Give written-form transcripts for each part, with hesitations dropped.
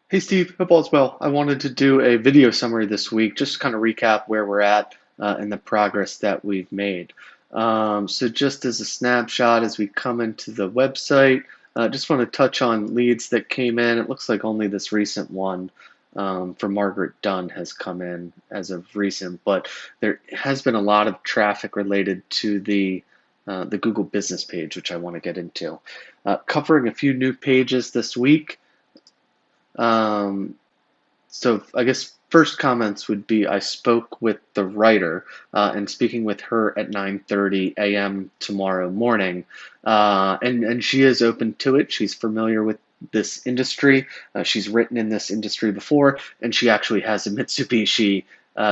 Hey Steve, hope all's well. I wanted to do a video summary this week, just to kind of recap where we're at and the progress that we've made. So just as a snapshot, as we come into the website, just want to touch on leads that came in. It looks like only this recent one for Margaret Dunn has come in as of recent, but there has been a lot of traffic related to the Google Business page, which I want to get into. Covering a few new pages this week. Um, so I guess first comments would be I spoke with the writer and speaking with her at 9:30 a.m. tomorrow morning, and she is open to it. She's familiar with this industry. She's written in this industry before, and she actually has a Mitsubishi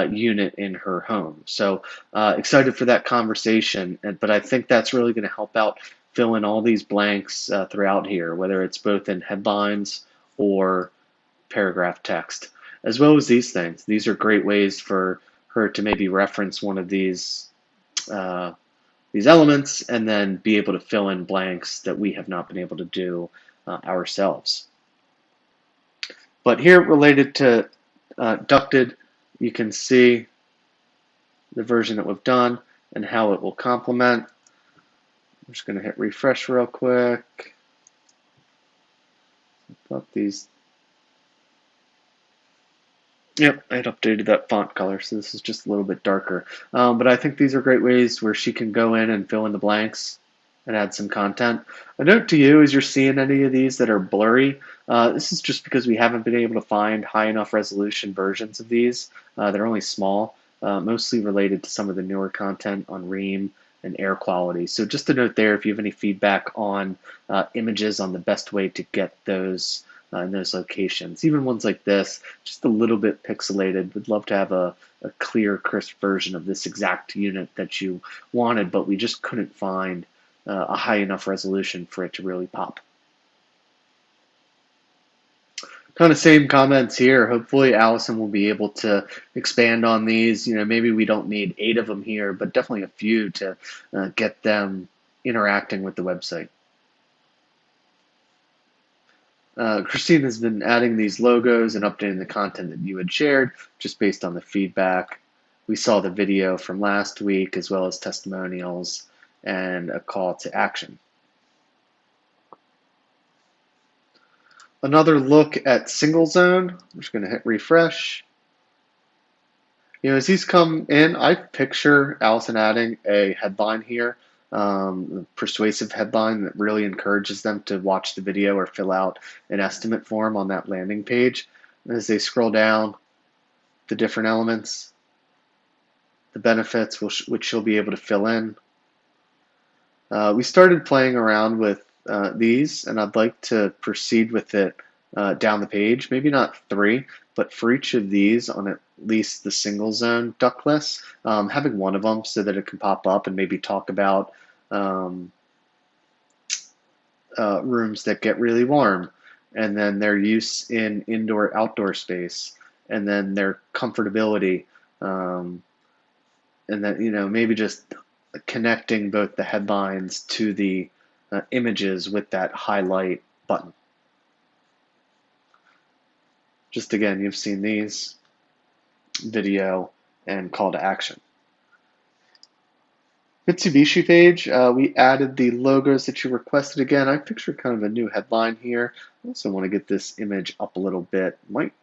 unit in her home. So excited for that conversation. But I think that's really going to help out fill in all these blanks throughout here, whether it's both in headlines or paragraph text, as well as these things. These are great ways for her to maybe reference one of uh, these elements and then be able to fill in blanks that we have not been able to do ourselves. But here, related to ducted, you can see the version that we've done and how it will complement. I'm just going to hit refresh real quick. Thought these Yep, I had updated that font color, so this is just a little bit darker. But I think these are great ways where she can go in and fill in the blanks and add some content. A note to you, as you're seeing any of these that are blurry, this is just because we haven't been able to find high enough resolution versions of these. They're only small, mostly related to some of the newer content on Ream and air quality. So just a note there, if you have any feedback on images on the best way to get those in those locations. Even ones like this, just a little bit pixelated. Would love to have a clear, crisp version of this exact unit that you wanted, but we just couldn't find a high enough resolution for it to really pop. Kind of same comments here. Hopefully Allison will be able to expand on these. Maybe we don't need 8 of them here, but definitely a few to get them interacting with the website. Christine has been adding these logos and updating the content that you had shared just based on the feedback. We saw the video from last week as well as testimonials and a call to action. Another look at single zone. I'm just going to hit refresh. As these come in, I picture Allison adding a headline here, a persuasive headline that really encourages them to watch the video or fill out an estimate form on that landing page. And as they scroll down, the different elements, the benefits, which she'll be able to fill in. We started playing around with these, and I'd like to proceed with it down the page. Maybe not 3, but for each of these on at least the single zone duct list, having one of them so that it can pop up and maybe talk about rooms that get really warm, and then their use in indoor-outdoor space, and then their comfortability, and then maybe just connecting both the headlines to the images with that highlight button. Just again, you've seen these, video, and call to action. Mitsubishi page, we added the logos that you requested again. I picture kind of a new headline here. I also want to get this image up a little bit. Might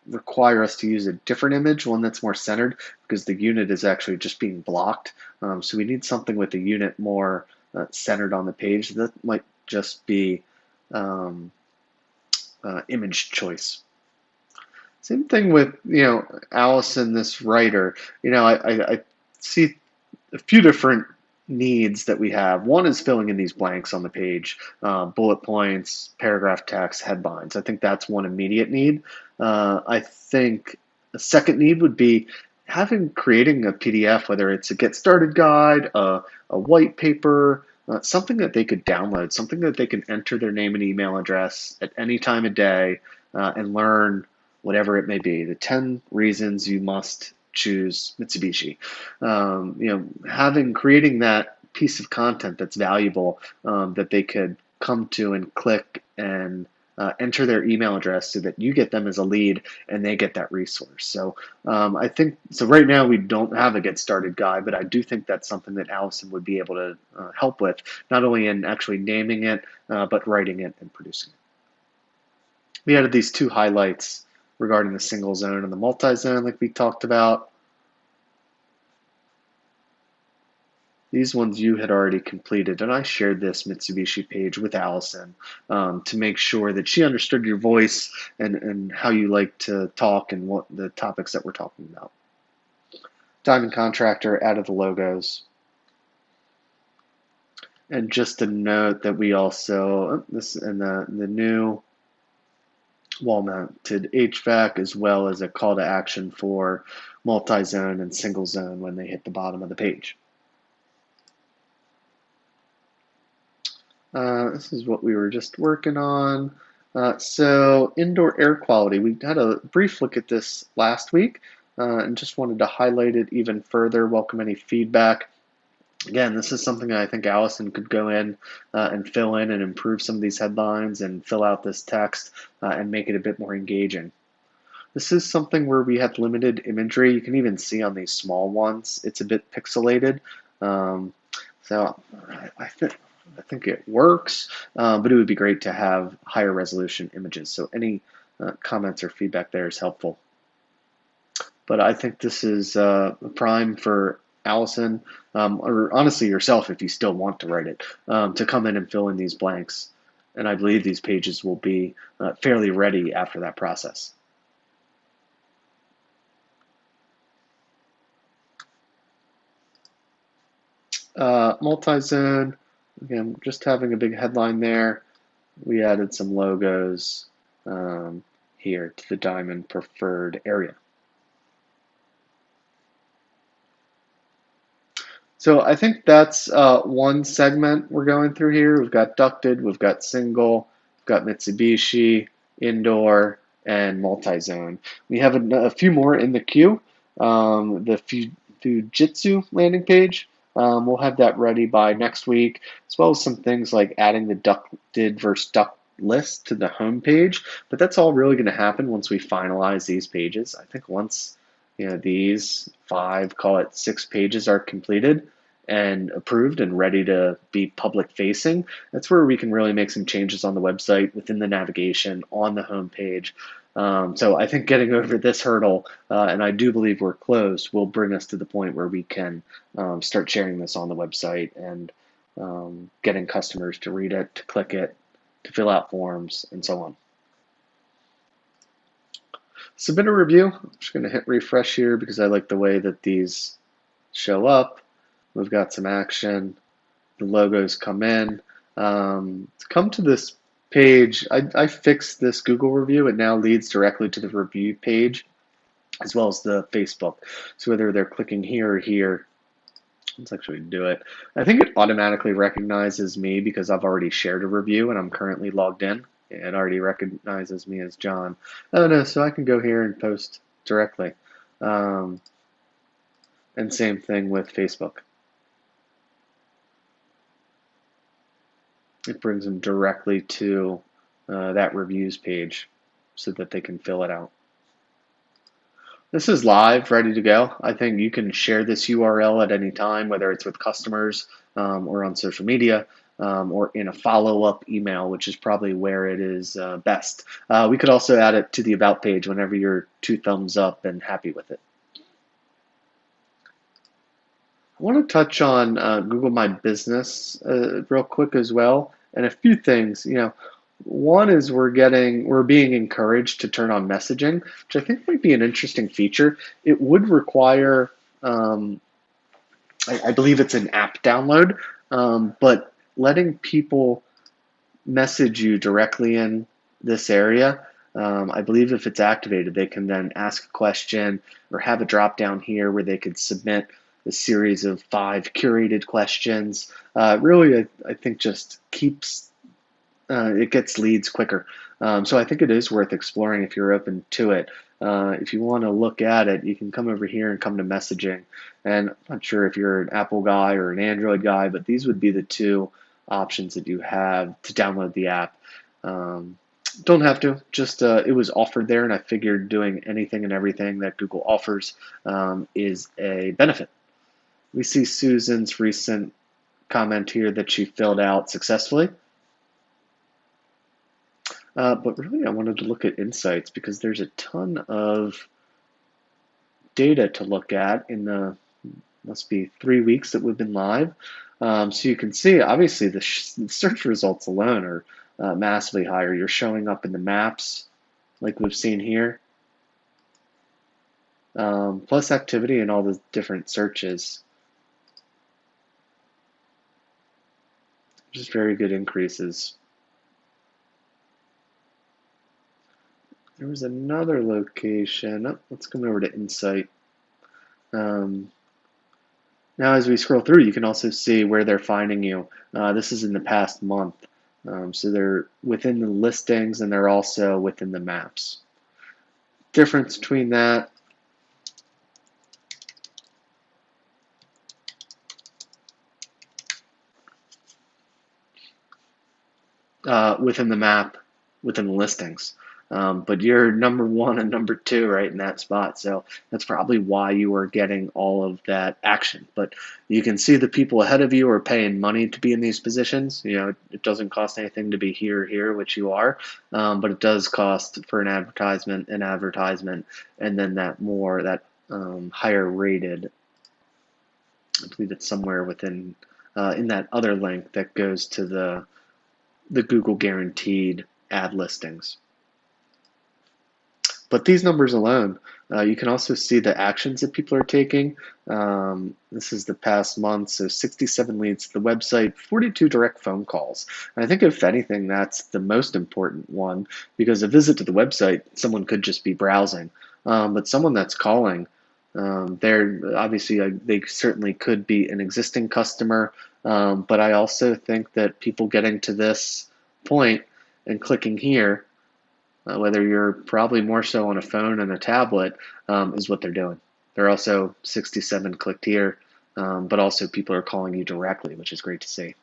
require us to use a different image, one that's more centered, because the unit is actually just being blocked. So we need something with the unit more centered on the page. That might just be image choice. Same thing with Allison, this writer. I see a few different needs that we have. One is filling in these blanks on the page, bullet points, paragraph text, headlines. I think that's one immediate need. I think a second need would be creating a PDF, whether it's a get started guide, a white paper, something that they could download, something that they can enter their name and email address at any time of day and learn whatever it may be. The 10 reasons you must choose Mitsubishi. Creating that piece of content that's valuable that they could come to and click and enter their email address so that you get them as a lead and they get that resource. So I think, so right now we don't have a get started guide, but I do think that's something that Allison would be able to help with, not only in actually naming it, but writing it and producing it. We added these two highlights regarding the single zone and the multi-zone like we talked about. These ones you had already completed, and I shared this Mitsubishi page with Allison to make sure that she understood your voice and how you like to talk and what the topics that we're talking about. Diamond Contractor added the logos. And just a note that we also, this in the new wall-mounted HVAC, as well as a call to action for multi-zone and single zone when they hit the bottom of the page. This is what we were just working on. So indoor air quality, we had a brief look at this last week and just wanted to highlight it even further, welcome any feedback. Again, this is something that I think Allison could go in and fill in and improve some of these headlines and fill out this text and make it a bit more engaging. This is something where we have limited imagery. You can even see on these small ones, it's a bit pixelated. So I think it works, but it would be great to have higher resolution images. So any comments or feedback there is helpful. But I think this is prime for Allison, or honestly yourself if you still want to write it, to come in and fill in these blanks. And I believe these pages will be fairly ready after that process. Multi-zone, again, just having a big headline there. We added some logos here to the Diamond preferred area. So I think that's one segment we're going through here. We've got ducted, we've got single, we've got Mitsubishi, indoor, and multi-zone. We have a few more in the queue. The Fujitsu landing page, we'll have that ready by next week, as well as some things like adding the ducted versus duct list to the home page. But that's all really going to happen once we finalize these pages. I think once these 5, call it 6 pages are completed and approved and ready to be public facing, that's where we can really make some changes on the website, within the navigation, on the home page. So I think getting over this hurdle, and I do believe we're close, will bring us to the point where we can start sharing this on the website and getting customers to read it, to click it, to fill out forms, and so on. Submit a review. I'm just going to hit refresh here because I like the way that these show up. We've got some action. The logos come in. To come to this page, I fixed this Google review. It now leads directly to the review page as well as the Facebook. So whether they're clicking here or here, let's actually do it. I think it automatically recognizes me because I've already shared a review and I'm currently logged in. It already recognizes me as John. Oh no, so I can go here and post directly. And same thing with Facebook. It brings them directly to that reviews page so that they can fill it out. This is live, ready to go. I think you can share this URL at any time, whether it's with customers or on social media. Or in a follow-up email, which is probably where it is best. We could also add it to the About page whenever you're 2 thumbs up and happy with it. I want to touch on Google My Business real quick as well, and a few things. One is we're being encouraged to turn on messaging, which I think might be an interesting feature. It would require, I believe it's an app download, but letting people message you directly in this area, I believe if it's activated, they can then ask a question or have a drop down here where they could submit a series of 5 curated questions. Really, I think just keeps, it gets leads quicker. So I think it is worth exploring if you're open to it. If you want to look at it, you can come over here and come to messaging. And I'm not sure if you're an Apple guy or an Android guy, but these would be the 2 options that you have to download the app. Don't have to. Just it was offered there, and I figured doing anything and everything that Google offers is a benefit. We see Susan's recent comment here that she filled out successfully. But really, I wanted to look at insights because there's a ton of data to look at in the must be 3 weeks that we've been live. So you can see, obviously, the search results alone are massively higher. You're showing up in the maps, like we've seen here, plus activity in all the different searches. Just very good increases. There was another location. Oh, let's come over to Insight. Now, as we scroll through, you can also see where they're finding you. This is in the past month. So they're within the listings and they're also within the maps. Difference between that, within the map, within the listings. But you're number 1 and number 2 right in that spot. So that's probably why you are getting all of that action. But you can see the people ahead of you are paying money to be in these positions. You know, it doesn't cost anything to be here, which you are. But it does cost for an advertisement, and then that higher rated. I believe it's somewhere within in that other link that goes to the Google guaranteed ad listings. But these numbers alone, you can also see the actions that people are taking. This is the past month, so 67 leads to the website, 42 direct phone calls. And I think if anything, that's the most important one, because a visit to the website, someone could just be browsing. But someone that's calling, they're obviously, they certainly could be an existing customer. But I also think that people getting to this point and clicking here, whether you're probably more so on a phone and a tablet, is what they're doing. They're also 67 clicked here, but also people are calling you directly, which is great to see.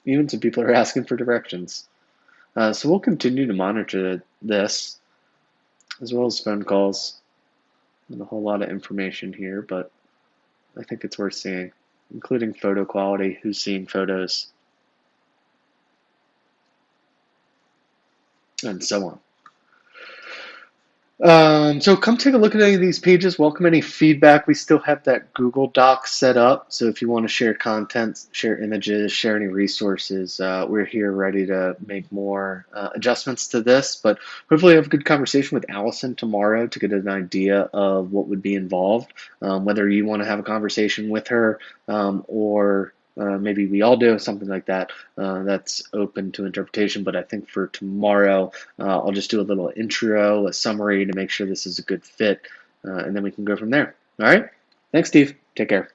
Even some people are asking for directions. So we'll continue to monitor this, as well as phone calls, and a whole lot of information here, but I think it's worth seeing, including photo quality, who's seeing photos, and so on. So come take a look at any of these pages. Welcome any feedback. We still have that Google Doc set up. So if you want to share content, share images, share any resources, we're here ready to make more adjustments to this. But hopefully have a good conversation with Allison tomorrow to get an idea of what would be involved, whether you want to have a conversation with her or maybe we all do, something like that. That's open to interpretation, but I think for tomorrow, I'll just do a little intro, a summary to make sure this is a good fit, and then we can go from there. All right? Thanks, Steve. Take care.